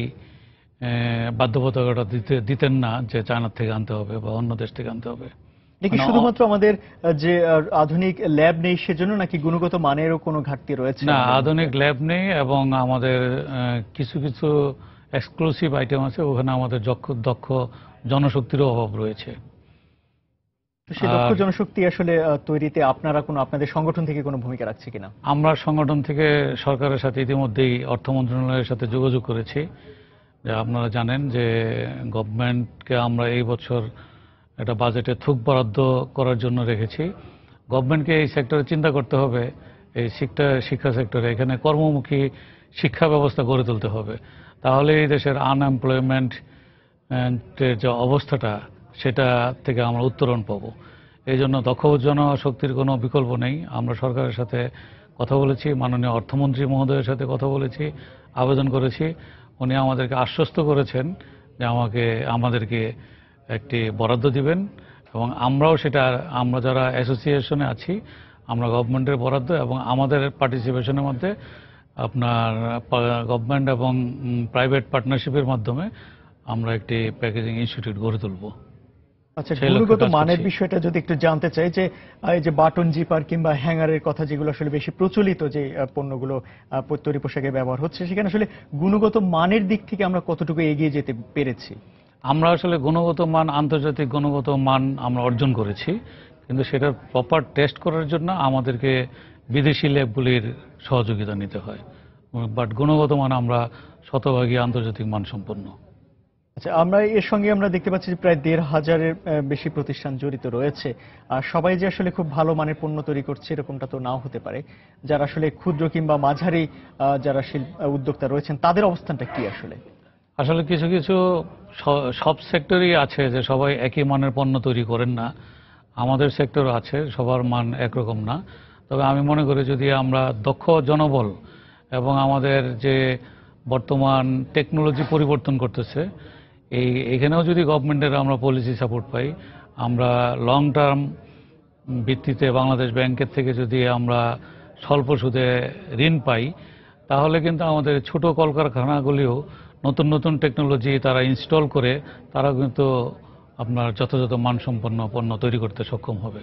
বাধ্যবাধকতা দিতেন না যে চায়না থেকে আনতে হবে বা অন্য দেশ থেকে আনতে হবে। নাকি শুধুমাত্র আমাদের যে আধুনিক ল্যাব নেই সেজন্য, নাকি গুণগত মানেরও কোনো ঘাটতি রয়েছে? না, আধুনিক ল্যাব নেই এবং আমাদের কিছু কিছু এক্সক্লুসিভ আইটেম আছে, ওখানে আমাদের দক্ষ জনশক্তিরও অভাব রয়েছে। সেই দক্ষ জনশক্তি আসলে তৈরিতে আপনাদের সংগঠন থেকে কোনো ভূমিকা রাখছে কিনা? আমরা সংগঠন থেকে সরকারের সাথে ইতিমধ্যেই অর্থ মন্ত্রণালয়ের সাথে যোগাযোগ করেছি। যে আপনারা জানেন যে গভর্নমেন্টকে আমরা এই বছর একটা বাজেটে থুক বরাদ্দ করার জন্য রেখেছি। গভর্নমেন্টকে এই সেক্টরে চিন্তা করতে হবে, এই শিক্ষা সেক্টরে এখানে কর্মমুখী শিক্ষা ব্যবস্থা গড়ে তুলতে হবে। তাহলে এই দেশের আনএমপ্লয়মেন্টের যে অবস্থাটা, সেটা থেকে আমরা উত্তরণ পাব। এই জন্য দক্ষ জনশক্তির কোনো বিকল্প নেই। আমরা সরকারের সাথে কথা বলেছি, মাননীয় অর্থমন্ত্রী মহোদয়ের সাথে কথা বলেছি, আবেদন করেছি। উনি আমাদেরকে আশ্বস্ত করেছেন যে আমাদেরকে একটি বরাদ্দ দিবেন এবং আমরাও সেটা, আমরা যারা অ্যাসোসিয়েশনে আছি, আমরা গভর্নমেন্টের বরাদ্দ এবং আমাদের পার্টিসিপেশনের মধ্যে আপনার গভর্নমেন্ট এবং প্রাইভেট পার্টনারশিপের মাধ্যমে আমরা একটি প্যাকেজিং ইনস্টিটিউট গড়ে তুলব। আচ্ছা, গুণগত মানের বিষয়টা যদি একটু জানতে চাই, যে এই যে বাটন জিপার কিংবা হ্যাঙ্গারের কথা, যেগুলো আসলে বেশি প্রচলিত যে পণ্যগুলো তৈরি পোশাকে ব্যবহার হচ্ছে, সেখানে আসলে গুণগত মানের দিক থেকে আমরা কতটুকু এগিয়ে যেতে পেরেছি? আমরা আসলে গুণগত মান, আন্তর্জাতিক গুণগত মান আমরা অর্জন করেছি, কিন্তু সেটার প্রপার টেস্ট করার জন্য আমাদেরকে বিদেশি ল্যাবগুলির সহযোগিতা নিতে হয়। বাট গুণগত মান আমরা শতভাগই আন্তর্জাতিক মান সম্পন্ন। আচ্ছা, আমরা এর সঙ্গে আমরা দেখতে পাচ্ছি যে প্রায় 1,500-এর বেশি প্রতিষ্ঠান জড়িত রয়েছে। আর সবাই যে আসলে খুব ভালো মানের পণ্য তৈরি করছে এরকমটা তো নাও হতে পারে। যারা আসলে ক্ষুদ্র কিংবা মাঝারি যারা উদ্যোক্তা রয়েছেন, তাদের অবস্থানটা কি আসলে? আসলে কিছু কিছু সব সেক্টরই আছে যে সবাই একই মানের পণ্য তৈরি করেন না। আমাদের সেক্টর আছে, সবার মান একরকম না। তবে আমি মনে করি যদি আমরা দক্ষ জনবল এবং আমাদের যে বর্তমান টেকনোলজি পরিবর্তন করতেছে, এখানেও যদি গভর্নমেন্টের আমরা পলিসি সাপোর্ট পাই, আমরা লং টার্ম ভিত্তিতে বাংলাদেশ ব্যাংকের থেকে যদি আমরা স্বল্প সুদে ঋণ পাই, তাহলে কিন্তু আমাদের ছোট কলকারখানাগুলিও নতুন নতুন টেকনোলজি তারা ইনস্টল করে তারা কিন্তু আপনার যথাযথ মানসম্পন্ন পণ্য তৈরি করতে সক্ষম হবে।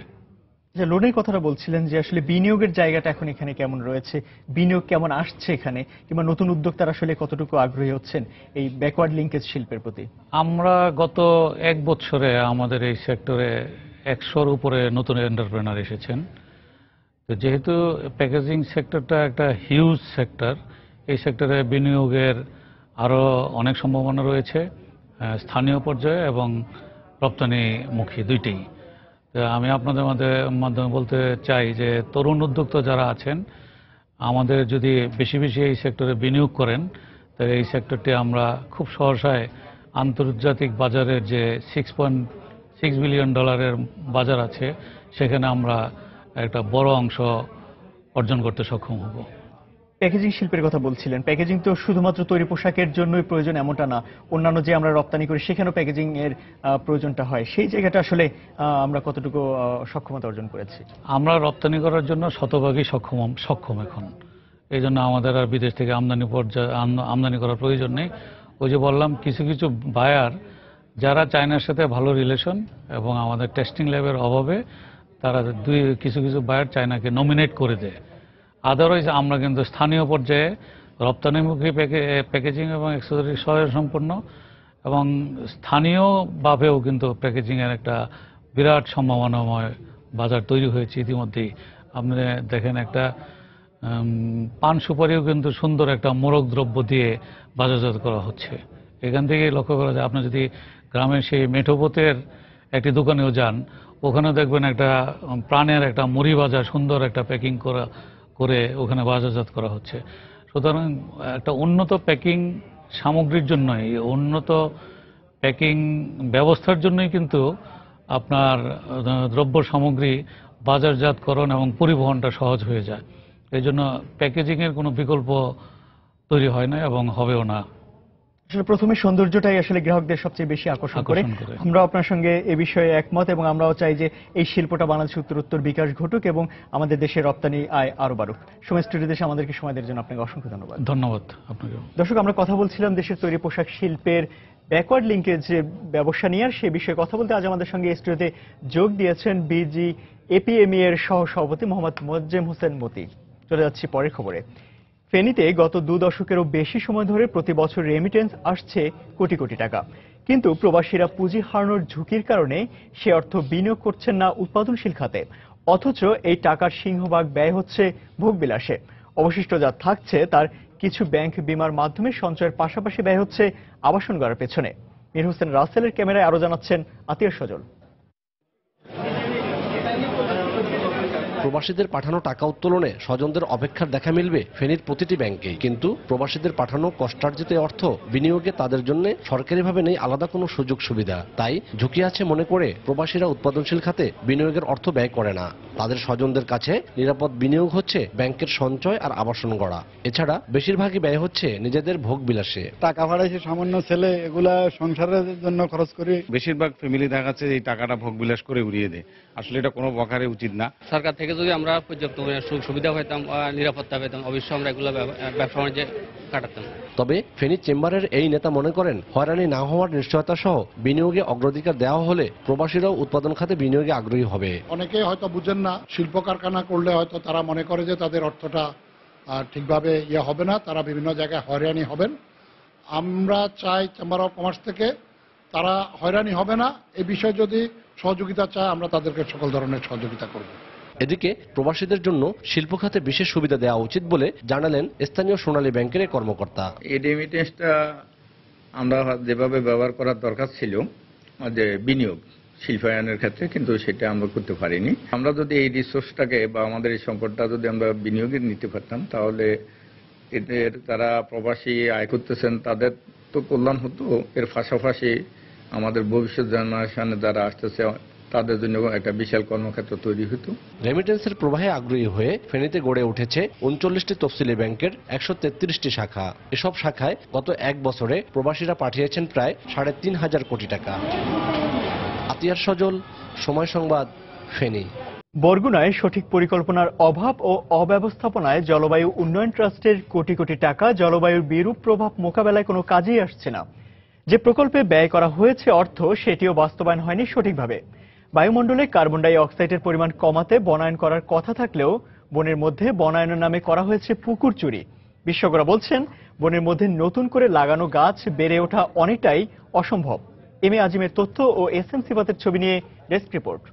যে লোনের কথাটা বলছিলেন, যে আসলে বিনিয়োগের জায়গাটা এখন এখানে কেমন রয়েছে, বিনিয়োগ কেমন আসছে এখানে, কিংবা নতুন উদ্যোক্তারা আসলে কতটুকু আগ্রহী হচ্ছেন এই ব্যাকওয়ার্ড লিঙ্কেজ শিল্পের প্রতি? আমরা গত 1 বছরে আমাদের এই সেক্টরে 100-র উপরে নতুন এন্টারপ্রেনার এসেছেন। তো যেহেতু প্যাকেজিং সেক্টরটা একটা হিউজ সেক্টর, এই সেক্টরে বিনিয়োগের আরও অনেক সম্ভাবনা রয়েছে, স্থানীয় পর্যায়ে এবং রপ্তানিমুখী দুইটাই। আমি আপনাদের মাধ্যমে বলতে চাই যে তরুণ উদ্যোক্তা যারা আছেন, আমাদের যদি বেশি বেশি এই সেক্টরে বিনিয়োগ করেন, তাহলে এই সেক্টরটি আমরা খুব সহসায় আন্তর্জাতিক বাজারের যে $6.6 বিলিয়ন বাজার আছে, সেখানে আমরা একটা বড় অংশ অর্জন করতে সক্ষম হব। প্যাকেজিং শিল্পের কথা বলছিলেন, প্যাকেজিং তো শুধুমাত্র তৈরি পোশাকের জন্যই প্রয়োজন এমনটা না, অন্যান্য যে আমরা রপ্তানি করি সেখানেও প্যাকেজিং এর প্রয়োজনটা হয়, সেই জায়গাটা আসলে আমরা কতটুকু সক্ষমতা অর্জন করেছি? আমরা রপ্তানি করার জন্য শতভাগই সক্ষম এখন, এই জন্য আমাদের আর বিদেশ থেকে আমদানি করার প্রয়োজন নেই। ওই যে বললাম, কিছু কিছু বায়ার যারা চায়নার সাথে ভালো রিলেশন এবং আমাদের টেস্টিং ল্যাবের অভাবে তারা কিছু কিছু বায়ার চায়নাকে নমিনেট করে দেয়। আদারওয়াইজ আমরা কিন্তু স্থানীয় পর্যায়ে রপ্তানিমুখী প্যাকেজিং এবং অ্যাক্সেসরি সম্পন্ন এবং স্থানীয়ভাবেও কিন্তু প্যাকেজিংয়ের একটা বিরাট সম্ভাবনাময় বাজার তৈরি হয়েছে ইতিমধ্যেই। আপনি দেখেন একটা পান সুপারিও কিন্তু সুন্দর একটা মোড়ক দ্রব্য দিয়ে বাজারজাত করা হচ্ছে। এখান থেকে লক্ষ্য করা যায়, আপনি যদি গ্রামের সেই মেঠোপথের একটি দোকানেও যান, ওখানেও দেখবেন একটা প্রাণের একটা মুড়ি বাজার সুন্দর একটা প্যাকিং করে ওখানে বাজারজাত করা হচ্ছে। সুতরাং একটা উন্নত প্যাকিং সামগ্রীর জন্যই, উন্নত প্যাকিং ব্যবস্থার জন্যই কিন্তু আপনার দ্রব্য সামগ্রী বাজারজাতকরণ এবং পরিবহনটা সহজ হয়ে যায়। এই জন্য প্যাকেজিংয়ের কোনো বিকল্প তৈরি হয় না এবং হবেও না। আসলে প্রথমে সৌন্দর্যটাই আসলে গ্রাহকদের সবচেয়ে বেশি আকর্ষণ করে। আমরা আপনার সঙ্গে এ বিষয়ে একমত এবং আমরাও চাই যে এই শিল্পটা বাংলাদেশ উত্তরোত্তর বিকাশ ঘটুক এবং আমাদের দেশের রপ্তানি আয় আরো বাড়ুক। সময় স্টুডিও দেশে আমাদেরকে সময় দেওয়ার জন্য আপনাকে অসংখ্য ধন্যবাদ। ধন্যবাদ আপনাকে। দর্শক, আমরা কথা বলছিলাম দেশের তৈরি পোশাক শিল্পের ব্যাকওয়ার্ড লিঙ্কেজ যে ব্যবসা নিয়ে, আর সে বিষয়ে কথা বলতে আজ আমাদের সঙ্গে স্টুডিওতে যোগ দিয়েছেন বিজি এপিএমই এর সহ সভাপতি মোহাম্মদ মোয়াজ্জেম হোসেন মতি। চলে যাচ্ছি পরের খবরে। ফেনীতে গত 2 দশকেরও বেশি সময় ধরে প্রতি বছর রেমিটেন্স আসছে কোটি কোটি টাকা, কিন্তু প্রবাসীরা পুঁজি হারানোর ঝুঁকির কারণে সে অর্থ বিনিয়োগ করছেন না উৎপাদনশীল খাতে, অথচ এই টাকার সিংহভাগ ব্যয় হচ্ছে ভোগবিলাসে। অবশিষ্ট যা থাকছে তার কিছু ব্যাংক বিমার মাধ্যমে সঞ্চয়ের পাশাপাশি ব্যয় হচ্ছে আবাসন গড়ার পেছনে। মীর হোসেন রাসেলের ক্যামেরায় আরো জানাচ্ছেন আতিয়ার সজল। প্রবাসীদের পাঠানো টাকা উত্তোলনে স্বজনদের অপেক্ষার দেখা মিলবে ফেনীর প্রতিটি ব্যাংকে, কিন্তু প্রবাসীদের পাঠানো কষ্টার্জিত অর্থ বিনিয়োগে তাদের জন্য সরকারিভাবে নেই আলাদা কোনো সুযোগ সুবিধা। তাই ঝুঁকি আছে মনে করে প্রবাসীরা উৎপাদনশীল খাতে বিনিয়োগের অর্থ ব্যয় করে না। তাদের স্বজনদের কাছে নিরাপদ বিনিয়োগ হচ্ছে ব্যাংকের সঞ্চয় আর আবাসন গড়া। এছাড়া বেশিরভাগই ব্যয় হচ্ছে নিজেদের ভোগ বিলাসে। টাকা ভাড়াইছে সামান্য ছেলে, এগুলা সংসারের জন্য খরচ করি। বেশিরভাগ ফ্যামিলি দেখা যাচ্ছে এই টাকাটা ভোগ বিলাস করে উড়িয়ে দেয়। আসলে এটা কোনো প্রকারে উচিত না। সরকার থেকে যদি আমরা পর্যাপ্ত সুবিধা পেতাম, নিরাপত্তা পেতাম, অবশ্যই আমরা এগুলো ব্যবসা বাণিজ্যে কাটাতাম। তবে ফেনী চেম্বারের এই নেতা মনে করেন, হয়রানি না হওয়ার নিশ্চয়তা সহ বিনিয়োগে অগ্রাধিকার দেওয়া হলে প্রবাসীরাও উৎপাদন খাতে বিনিয়োগে আগ্রহী হবে। অনেকে হয়তো বুঝেন না, শিল্প কারখানা করলে হয়তো তারা মনে করে যে তাদের অর্থটা ঠিকভাবে হবে না, তারা বিভিন্ন জায়গায় হয়রানি হবেন। আমরা চাই চেম্বার অফ কমার্স থেকে তারা হয়রানি হবে না, এই বিষয়ে যদি সহযোগিতা চায় আমরা তাদেরকে সকল ধরনের সহযোগিতা করব। এদিকে প্রবাসীদের জন্য শিল্প খাতে বিশেষ সুবিধা দেওয়া উচিত বলে জানালেন স্থানীয় সোনালী ব্যাংকের কর্মকর্তা। এই রেমিটেন্সটা আমরা যেভাবে ব্যবহার করার দরকার ছিল যে বিনিয়োগ শিল্পায়নের ক্ষেত্রে, কিন্তু সেটা আমরা করতে পারিনি। আমরা যদি এই রিসোর্সটাকে বা আমাদের এই সম্পদটা যদি আমরা বিনিয়োগে নিতে পারতাম, তাহলে এদের যারা প্রবাসী আয় করতেছেন তাদের তো কল্যাণ হতো, এর পাশাপাশি আমাদের ভবিষ্যৎ জেনারেশনে যারা আসতেছে তাদের জন্য একটা বিশাল কর্মক্ষেত্র তৈরি হতো। রেমিটেন্সের প্রবাহে আগ্রহী হয়ে ফেনীতে গড়ে উঠেছে 39টি তফসিলি ব্যাংকের 133টি শাখা। এসব শাখায় গত 1 বছরে প্রবাসীরা পাঠিয়েছেন প্রায় 3.5 কোটি টাকা। আতিয়ার সজল, সময় সংবাদ, ফেনী। বরগুনায় সঠিক পরিকল্পনার অভাব ও অব্যবস্থাপনায় জলবায়ু উন্নয়ন ট্রাস্টের কোটি কোটি টাকা জলবায়ুর বিরূপ প্রভাব মোকাবেলায় কোনো কাজেই আসছে না। যে প্রকল্পে ব্যয় করা হয়েছে অর্থ, সেটিও বাস্তবায়ন হয়নি সঠিকভাবে। বায়ুমণ্ডলে কার্বন ডাই অক্সাইডের পরিমাণ কমাতে বনায়ন করার কথা থাকলেও বনের মধ্যে বনায়নের নামে করা হয়েছে পুকুর চুরি। বিশেষজ্ঞরা বলছেন, বনের মধ্যে নতুন করে লাগানো গাছ বেড়ে ওঠা অনেকটাই অসম্ভব। এম এ আজিমের তথ্য ও এস এম সিফাতের ছবি নিয়ে ডেস্ক রিপোর্ট।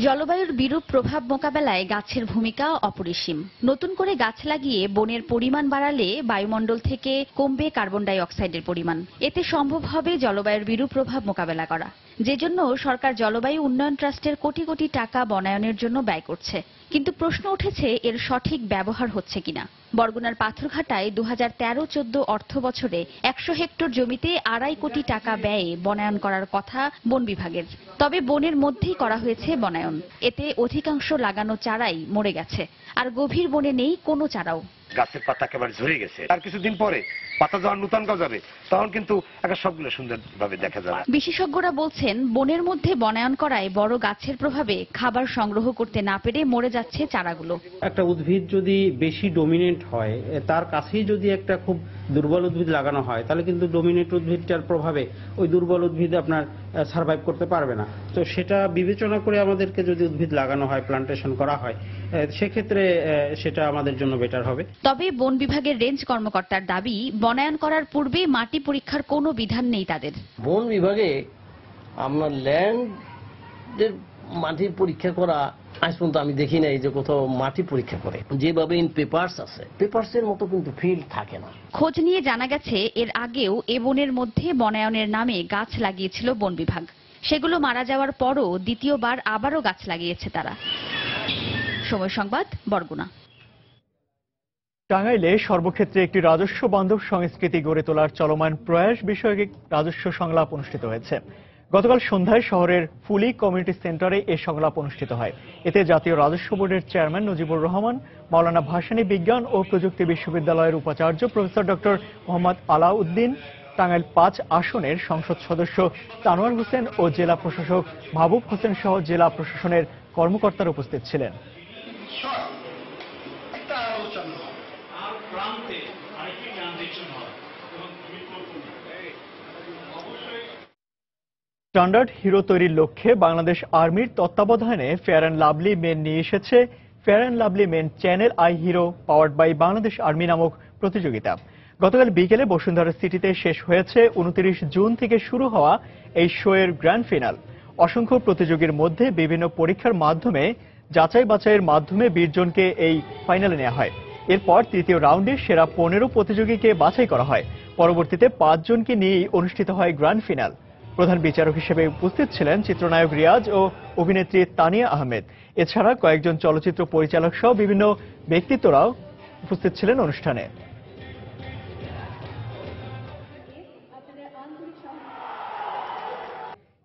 জলবায়ুর বিরূপ প্রভাব মোকাবেলায় গাছের ভূমিকা অপরিসীম। নতুন করে গাছ লাগিয়ে বনের পরিমাণ বাড়ালে বায়ুমণ্ডল থেকে কমবে কার্বন ডাই অক্সাইডের পরিমাণ। এতে সম্ভব হবে জলবায়ুর বিরূপ প্রভাব মোকাবেলা করা। যে জন্য সরকার জলবায়ু উন্নয়ন ট্রাস্টের কোটি কোটি টাকা বনায়নের জন্য ব্যয় করছে। কিন্তু প্রশ্ন উঠেছে এর সঠিক ব্যবহার হচ্ছে কিনা। বরগুনার পাথরঘাটায় 2013-14 অর্থ বছরে 100 হেক্টর জমিতে 2.5 কোটি টাকা ব্যয়ে বনায়ন করার কথা বন বিভাগের। তবে বনের মধ্যেই করা হয়েছে বনায়ন। এতে অধিকাংশ লাগানো চারাই মরে গেছে, আর গভীর বনে নেই কোনো চারাও। গাছের পাতা একেবারে ঝরে গেছে, আর কিছুদিন পরে পাতা যখন নতুন গজাবে তখন কিন্তু একটা সবগুলো সুন্দরভাবে দেখা যাবে। বিশেষজ্ঞরা বলছেন বনের মধ্যে বনায়ন করায় বড় গাছের প্রভাবে খাবার সংগ্রহ করতে না পেরে মরে যাচ্ছে চারাগুলো। একটা উদ্ভিদ যদি বেশি ডমিনেন্ট হয়, তার কাছেই যদি একটা খুব দুর্বল উদ্ভিদ লাগানো হয়, তাহলে কিন্তু ডমিনেন্ট উদ্ভিদটার প্রভাবে ওই দুর্বল উদ্ভিদ আপনার সার্ভাইভ করতে পারবে না। তো সেটা বিবেচনা করে আমাদেরকে যদি উদ্ভিদ লাগানো হয়, প্লান্টেশন করা হয়, সেক্ষেত্রে সেটা আমাদের জন্য বেটার হবে। তবে বন বিভাগের রেঞ্জ কর্মকর্তার দাবি, বনায়ন করার পূর্বে মাটি পরীক্ষার কোনো বিধান নেই তাদের। বন বিভাগে আমরা ল্যান্ডের মাটি পরীক্ষা করা আজ পর্যন্ত আমি দেখি নাই যে কোথাও মাটি পরীক্ষা করে। যেভাবে ইন পেপারস আছে, পেপারসের মতো কিন্তু ফিল্ড থাকে না। খোঁজ নিয়ে জানা গেছে এর আগেও এ বনের মধ্যে বনায়নের নামে গাছ লাগিয়েছিল বন বিভাগ। সেগুলো মারা যাওয়ার পরও দ্বিতীয়বার আবারও গাছ লাগিয়েছে তারা। সময় সংবাদ, বরগুনা। টাঙ্গাইলে সর্বক্ষেত্রে একটি রাজস্ব বান্ধব সংস্কৃতি গড়ে তোলার চলমান প্রয়াস বিষয়ক রাজস্ব সংলাপ অনুষ্ঠিত হয়েছে। গতকাল সন্ধ্যায় শহরের ফুলি কমিউনিটি সেন্টারে এই সংলাপ অনুষ্ঠিত হয়। এতে জাতীয় রাজস্ব বোর্ডের চেয়ারম্যান নজিবুর রহমান, মাওলানা ভাসানী বিজ্ঞান ও প্রযুক্তি বিশ্ববিদ্যালয়ের উপাচার্য প্রফেসর ডক্টর মোহাম্মদ আলাউদ্দিন, টাঙ্গাইল 5 আসনের সংসদ সদস্য তানোয়ার হোসেন ও জেলা প্রশাসক মাহবুব হোসেন সহ জেলা প্রশাসনের কর্মকর্তারা উপস্থিত ছিলেন। স্ট্যান্ডার্ড হিরো তৈরির লক্ষ্যে বাংলাদেশ আর্মির তত্ত্বাবধানে ফেয়ার অ্যান্ড লাভলি মেন নিয়ে এসেছে fair and lovely men channel i hero powered by Bangladesh army নামক প্রতিযোগিতা। গতকাল বিকেলে বসুন্ধরা সিটিতে শেষ হয়েছে 29 জুন থেকে শুরু হওয়া এই শো এর গ্র্যান্ড ফিনাল। অসংখ্য প্রতিযোগীর মধ্যে বিভিন্ন পরীক্ষার মাধ্যমে যাচাই বাছাইয়ের মাধ্যমে 20 জনকে এই ফাইনালে নেওয়া হয়। এরপর তৃতীয় রাউন্ডে সেরা 15 প্রতিযোগীকে বাছাই করা হয়। পরবর্তীতে 5 জনকে নিয়েই অনুষ্ঠিত হয় গ্র্যান্ড ফিনাল। প্রধান বিচারক হিসেবে উপস্থিত ছিলেন চিত্রনায়ক রিয়াজ ও অভিনেত্রী তানিয়া আহমেদ। এছাড়া কয়েকজন চলচ্চিত্র পরিচালক সহ বিভিন্ন ব্যক্তিত্বরাও উপস্থিত ছিলেন অনুষ্ঠানে।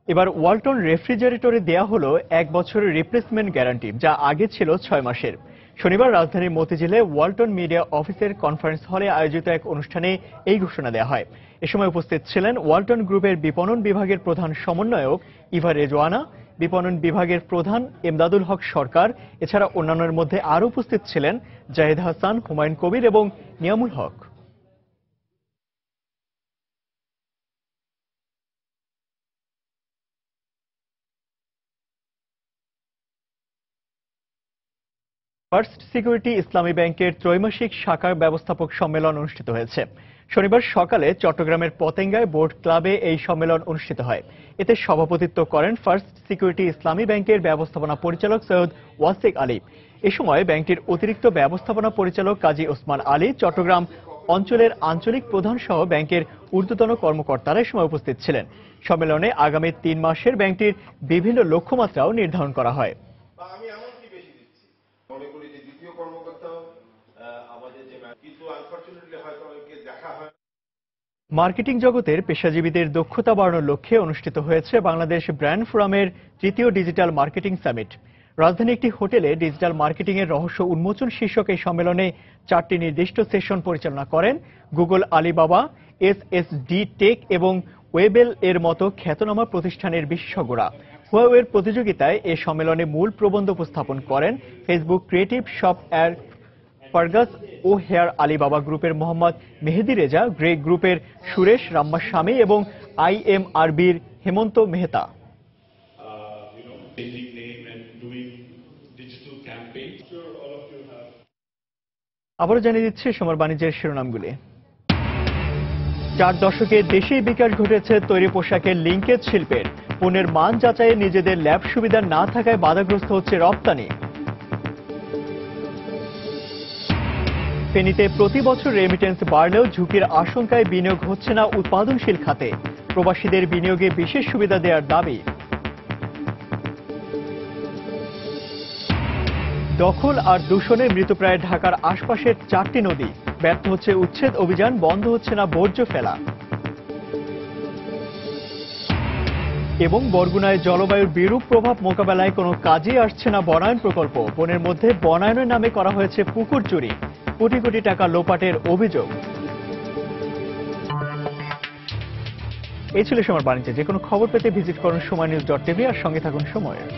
এবার ওয়ালটন রেফ্রিজারেটরে দেয়া হলো 1 বছরের রিপ্লেসমেন্ট গ্যারান্টি, যা আগে ছিল 6 মাসের। শনিবার রাজধানীর মতিঝিলে ওয়ালটন মিডিয়া অফিসের কনফারেন্স হলে আয়োজিত এক অনুষ্ঠানে এই ঘোষণা দেওয়া হয়। এ সময় উপস্থিত ছিলেন ওয়ালটন গ্রুপের বিপণন বিভাগের প্রধান সমন্বয়ক ইভা রেজওয়ানা, বিপণন বিভাগের প্রধান এমদাদুল হক সরকার। এছাড়া অন্যান্যের মধ্যে আরও উপস্থিত ছিলেন জাহিদ হাসান, হুমায়ুন কবির এবং নিয়ামুল হক। ফার্স্ট সিকিউরিটি ইসলামী ব্যাংকের ত্রৈমাসিক শাখা ব্যবস্থাপক সম্মেলন অনুষ্ঠিত হয়েছে। শনিবার সকালে চট্টগ্রামের পতেঙ্গায় বোর্ড ক্লাবে এই সম্মেলন অনুষ্ঠিত হয়। এতে সভাপতিত্ব করেন ফার্স্ট সিকিউরিটি ইসলামী ব্যাংকের ব্যবস্থাপনা পরিচালক সৈয়দ ওয়াসিক আলী। এ সময় ব্যাংকটির অতিরিক্ত ব্যবস্থাপনা পরিচালক কাজী ওসমান আলী, চট্টগ্রাম অঞ্চলের আঞ্চলিক প্রধান সহ ব্যাংকের ঊর্ধ্বতন কর্মকর্তারা এই সময় উপস্থিত ছিলেন। সম্মেলনে আগামী 3 মাসের ব্যাংকটির বিভিন্ন লক্ষ্যমাত্রাও নির্ধারণ করা হয়। মার্কেটিং জগতের পেশাজীবীদের দক্ষতা বাড়ানোর লক্ষ্যে অনুষ্ঠিত হয়েছে বাংলাদেশ ব্র্যান্ড ফোরামের 3য় ডিজিটাল মার্কেটিং সামিট। রাজধানী একটি হোটেলে ডিজিটাল মার্কেটিং এর রহস্য উন্মোচন শীর্ষক এই সম্মেলনে 4টি নির্দিষ্ট সেশন পরিচালনা করেন গুগল, আলিবাবা, এসএসডি টেক এবং ওয়েবেল এর মতো খ্যাতনামা প্রতিষ্ঠানের বিশেষজ্ঞরা। হুয়াওয়ের প্রতিযোগিতায় এ সম্মেলনে মূল প্রবন্ধ উপস্থাপন করেন ফেসবুক ক্রিয়েটিভ শপ এর ফার্গাস ও হেয়ার, আলিবাবা গ্রুপের মোহাম্মদ মেহেদি রেজা, গ্রে গ্রুপের সুরেশ রাম্মাস্বামী এবং IMRBর হেমন্ত মেহতা। আবারও জানিয়ে দিচ্ছি সময় বাণিজ্যের শিরোনামগুলি। 4 দশকে দেশেই বিকাশ ঘটেছে তৈরি পোশাকের লিঙ্কেজ শিল্পের। পণ্যের মান যাচাইয়ে নিজেদের ল্যাব সুবিধা না থাকায় বাধাগ্রস্ত হচ্ছে রপ্তানি। ফেনীতে প্রতি বছর রেমিটেন্স বাড়লেও ঝুঁকির আশঙ্কায় বিনিয়োগ হচ্ছে না উৎপাদনশীল খাতে। প্রবাসীদের বিনিয়োগে বিশেষ সুবিধা দেওয়ার দাবি। দখল আর দূষণে মৃতপ্রায় ঢাকার আশপাশের 4টি নদী। ব্যর্থ হচ্ছে উচ্ছেদ অভিযান, বন্ধ হচ্ছে না বর্জ্য ফেলা। এবং বরগুনায় জলবায়ুর বিরূপ প্রভাব মোকাবেলায় কোনো কাজে আসছে না বনায়ন প্রকল্প। বনের মধ্যে বনায়নের নামে করা হয়েছে পুকুর চুরি, কোটি কোটি টাকা লোপাটের অভিযোগ। এই ছিল সময় বাণিজ্যে। যে কোনো খবর পেতে ভিজিট করুন সময়নিউজ.tv আর সঙ্গে থাকুন সময়ের।